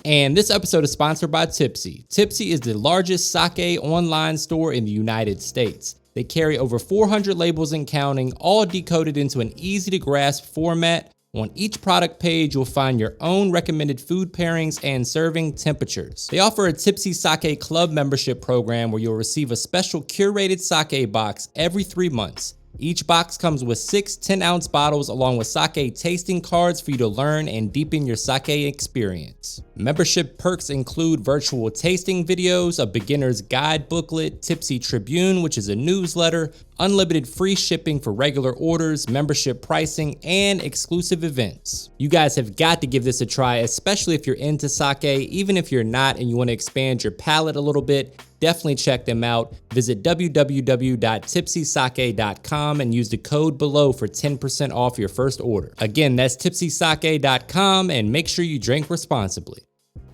And this episode is sponsored by Tipsy. Tipsy is the largest sake online store in the United States. They carry over 400 labels and counting, all decoded into an easy-to-grasp format. On each product page, you'll find your own recommended food pairings and serving temperatures. They offer a Tipsy Sake Club membership program where you'll receive a special curated sake box every 3 months. Each box comes with 6 10-ounce bottles along with sake tasting cards for you to learn and deepen your sake experience. Membership perks include virtual tasting videos, a beginner's guide booklet, Tipsy Tribune, which is a newsletter, unlimited free shipping for regular orders, membership pricing, and exclusive events. You guys have got to give this a try, especially if you're into sake. Even if you're not and you want to expand your palate a little bit, definitely check them out. Visit www.tipsysake.com and use the code below for 10% off your first order. Again, that's tipsysake.com, and make sure you drink responsibly.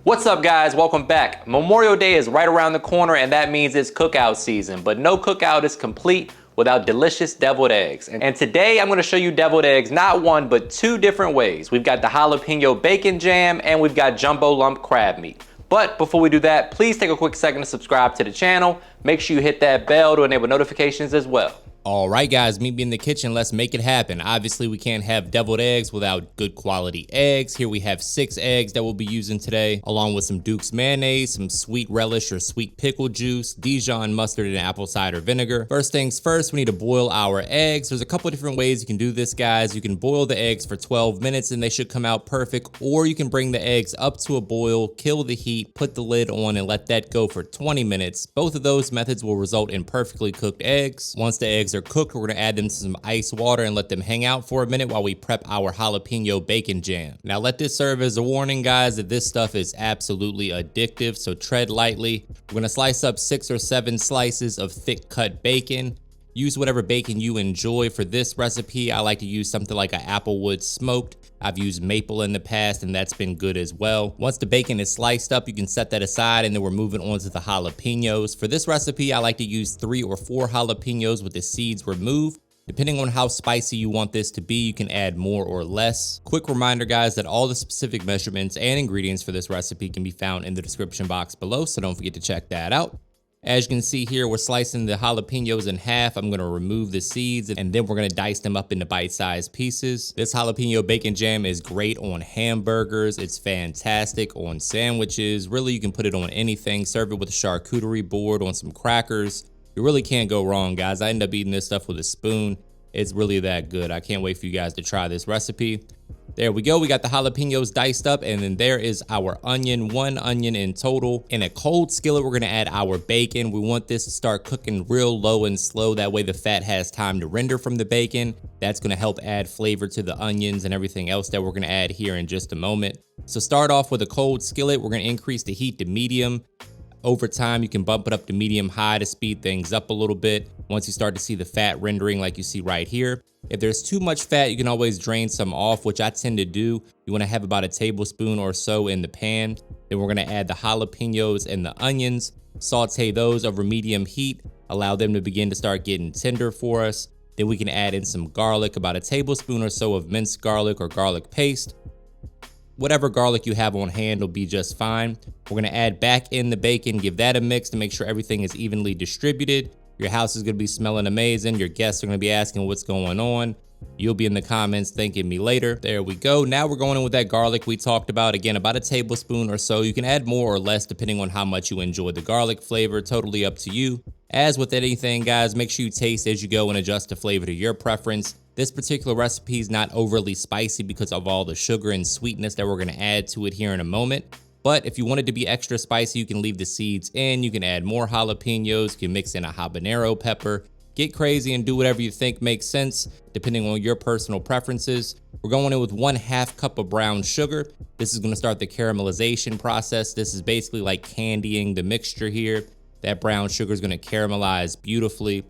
What's up, guys? Welcome back. Memorial Day is right around the corner, and that means it's cookout season, but no cookout is complete without delicious deviled eggs. And today I'm gonna show you deviled eggs, not one, but 2 different ways. We've got the Jalapeno Bacon Jam, and we've got jumbo lump crab meat. But before we do that, please take a quick second to subscribe to the channel. Make sure you hit that bell to enable notifications as well. All right, guys, meet me in the kitchen. Let's make it happen. Obviously, we can't have deviled eggs without good quality eggs. Here we have 6 eggs that we'll be using today, along with some Duke's mayonnaise, some sweet relish or sweet pickle juice, Dijon mustard, and apple cider vinegar. First things first, we need to boil our eggs. There's a couple different ways you can do this, guys. You can boil the eggs for 12 minutes and they should come out perfect, or you can bring the eggs up to a boil, kill the heat, put the lid on, and let that go for 20 minutes. Both of those methods will result in perfectly cooked eggs. Once the eggs are cooked, we're gonna add them to some ice water and let them hang out for a minute while we prep our jalapeno bacon jam. Now let this serve as a warning, guys, that this stuff is absolutely addictive, so tread lightly. We're gonna slice up 6 or 7 slices of thick cut bacon. Use whatever bacon you enjoy. For this recipe, I like to use something like an applewood smoked. I've used maple in the past and that's been good as well. Once the bacon is sliced up, you can set that aside, and then we're moving on to the jalapenos. For this recipe, I like to use 3 or 4 jalapenos with the seeds removed. Depending on how spicy you want this to be, you can add more or less. Quick reminder, guys, that all the specific measurements and ingredients for this recipe can be found in the description box below, so don't forget to check that out. As you can see here, we're slicing the jalapenos in half. I'm gonna remove the seeds, and then we're gonna dice them up into bite-sized pieces. This jalapeno bacon jam is great on hamburgers. It's fantastic on sandwiches. Really, you can put it on anything. Serve it with a charcuterie board, on some crackers. You really can't go wrong, guys. I end up eating this stuff with a spoon. It's really that good. I can't wait for you guys to try this recipe. There we go. We got the jalapenos diced up, and then there is our onion, 1 onion in total. In a cold skillet, we're gonna add our bacon. We want this to start cooking real low and slow. That way the fat has time to render from the bacon. That's gonna help add flavor to the onions and everything else that we're gonna add here in just a moment. So start off with a cold skillet. We're gonna increase the heat to medium. Over time, you can bump it up to medium high to speed things up a little bit once you start to see the fat rendering like you see right here. If there's too much fat, you can always drain some off, which I tend to do. You wanna have about a tablespoon or so in the pan. Then we're gonna add the jalapenos and the onions, saute those over medium heat, allow them to begin to start getting tender for us. Then we can add in some garlic, about a tablespoon or so of minced garlic or garlic paste. Whatever garlic you have on hand will be just fine. We're gonna add back in the bacon, give that a mix to make sure everything is evenly distributed. Your house is gonna be smelling amazing. Your guests are gonna be asking what's going on. You'll be in the comments thanking me later. There we go. Now we're going in with that garlic we talked about. Again, about a tablespoon or so. You can add more or less depending on how much you enjoy the garlic flavor. Totally up to you. As with anything, guys, make sure you taste as you go and adjust the flavor to your preference. This particular recipe is not overly spicy because of all the sugar and sweetness that we're gonna add to it here in a moment. But if you want it to be extra spicy, you can leave the seeds in. You can add more jalapenos. You can mix in a habanero pepper. Get crazy and do whatever you think makes sense, depending on your personal preferences. We're going in with 1/2 cup of brown sugar. This is gonna start the caramelization process. This is basically like candying the mixture here. That brown sugar is gonna caramelize beautifully.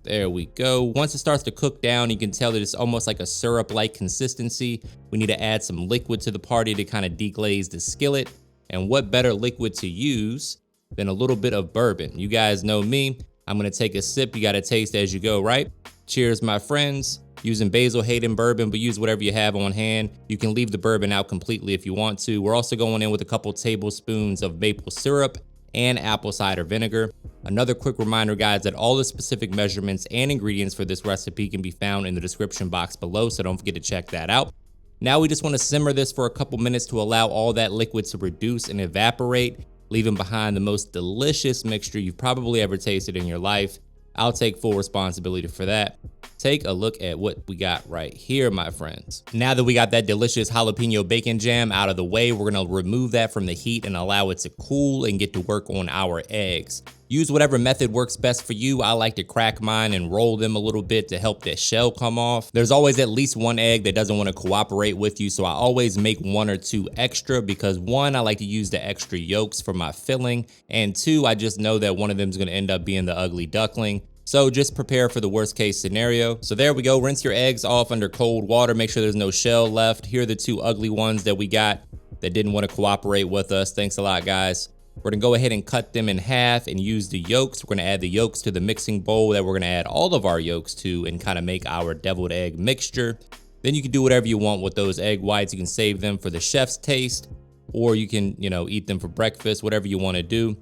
There we go. Once it starts to cook down, you can tell that it's almost like a syrup-like consistency. We need to add some liquid to the party to kind of deglaze the skillet. And what better liquid to use than a little bit of bourbon? You guys know me. I'm gonna take a sip. You gotta taste as you go, right? Cheers, my friends. Using Basil Hayden bourbon, but use whatever you have on hand. You can leave the bourbon out completely if you want to. We're also going in with a couple tablespoons of maple syrup and apple cider vinegar. Another quick reminder, guys, that all the specific measurements and ingredients for this recipe can be found in the description box below, so don't forget to check that out. Now we just want to simmer this for a couple minutes to allow all that liquid to reduce and evaporate, leaving behind the most delicious mixture you've probably ever tasted in your life. I'll take full responsibility for that. Take a look at what we got right here, my friends. Now that we got that delicious jalapeno bacon jam out of the way, we're gonna remove that from the heat and allow it to cool and get to work on our eggs. Use whatever method works best for you. I like to crack mine and roll them a little bit to help that shell come off. There's always at least one egg that doesn't want to cooperate with you, so I always make 1 or 2 extra because 1, I like to use the extra yolks for my filling, and 2, I just know that one of them is going to end up being the ugly duckling. So just prepare for the worst case scenario. So there we go. Rinse your eggs off under cold water. Make sure there's no shell left. Here are the 2 ugly ones that we got that didn't want to cooperate with us. Thanks a lot, guys. We're gonna go ahead and cut them in half and use the yolks. We're gonna add the yolks to the mixing bowl that we're gonna add all of our yolks to and kind of make our deviled egg mixture. Then you can do whatever you want with those egg whites. You can save them for the chef's taste, or you can, eat them for breakfast, whatever you wanna do.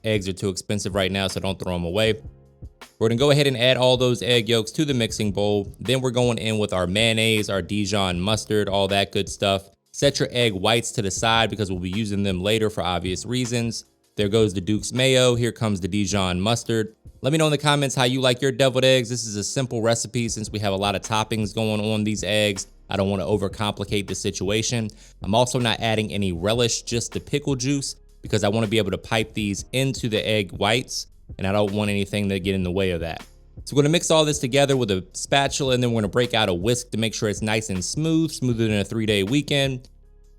Eggs are too expensive right now, so don't throw them away. We're gonna go ahead and add all those egg yolks to the mixing bowl. Then we're going in with our mayonnaise, our Dijon mustard, all that good stuff. Set your egg whites to the side because we'll be using them later for obvious reasons. There goes the Duke's mayo. Here comes the Dijon mustard. Let me know in the comments how you like your deviled eggs. This is a simple recipe since we have a lot of toppings going on these eggs. I don't want to overcomplicate the situation. I'm also not adding any relish, just the pickle juice, because I want to be able to pipe these into the egg whites, and I don't want anything to get in the way of that. So we're gonna mix all this together with a spatula, and then we're gonna break out a whisk to make sure it's nice and smooth, smoother than a 3-day weekend.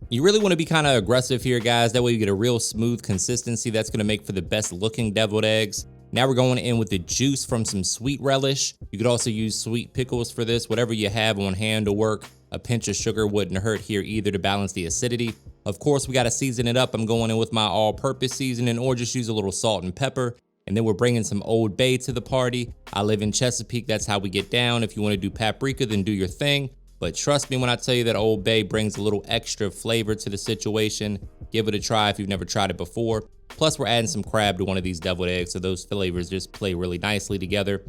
You really wanna be kind of aggressive here, guys. That way you get a real smooth consistency. That's gonna make for the best looking deviled eggs. Now we're going in with the juice from some sweet relish. You could also use sweet pickles for this. Whatever you have on hand to work. A pinch of sugar wouldn't hurt here either to balance the acidity. Of course, we gotta season it up. I'm going in with my all-purpose seasoning, or just use a little salt and pepper. And then we're bringing some Old Bay to the party. I live in Chesapeake, that's how we get down. If you wanna do paprika, then do your thing. But trust me when I tell you that Old Bay brings a little extra flavor to the situation. Give it a try if you've never tried it before. Plus we're adding some crab to one of these deviled eggs, so those flavors just play really nicely together.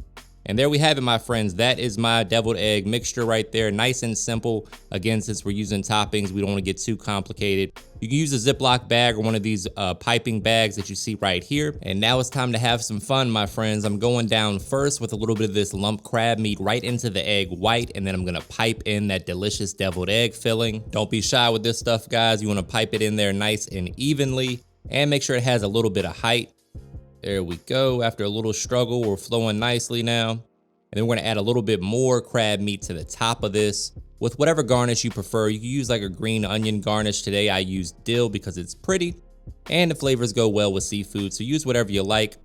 And there we have it, my friends. That is my deviled egg mixture right there. Nice and simple. Again, since we're using toppings, we don't want to get too complicated. You can use a Ziploc bag or one of these piping bags that you see right here. And now it's time to have some fun, my friends. I'm going down first with a little bit of this lump crab meat right into the egg white, and then I'm gonna pipe in that delicious deviled egg filling. Don't be shy with this stuff, guys. You wanna pipe it in there nice and evenly, and make sure it has a little bit of height. There we go. After a little struggle, we're flowing nicely now. And then we're gonna add a little bit more crab meat to the top of this with whatever garnish you prefer. You can use like a green onion garnish. Today I use dill because it's pretty and the flavors go well with seafood, so use whatever you like.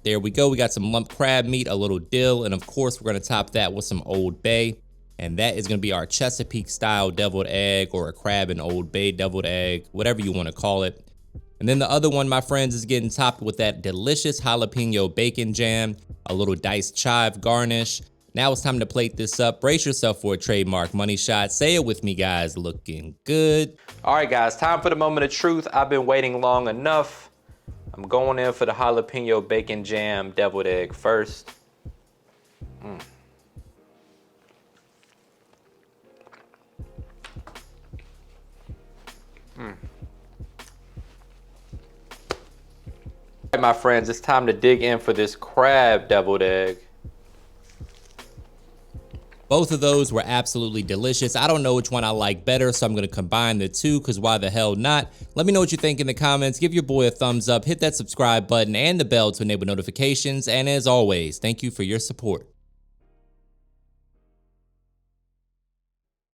There we go. We got some lump crab meat, a little dill, and of course we're gonna top that with some Old Bay. And that is gonna be our Chesapeake style deviled egg, or a crab and Old Bay deviled egg, whatever you wanna call it. And then the other one, my friends, is getting topped with that delicious jalapeno bacon jam, a little diced chive garnish. Now it's time to plate this up. Brace yourself for a trademark money shot. Say it with me, guys. Looking good. All right, guys, time for the moment of truth. I've been waiting long enough. I'm going in for the jalapeno bacon jam deviled egg first. All right, my friends, it's time to dig in for this crab deviled egg. Both of those were absolutely delicious. I don't know which one I like better, so I'm gonna combine the two, because why the hell not? Let me know what you think in the comments. Give your boy a thumbs up, hit that subscribe button and the bell to enable notifications, and as always, thank you for your support.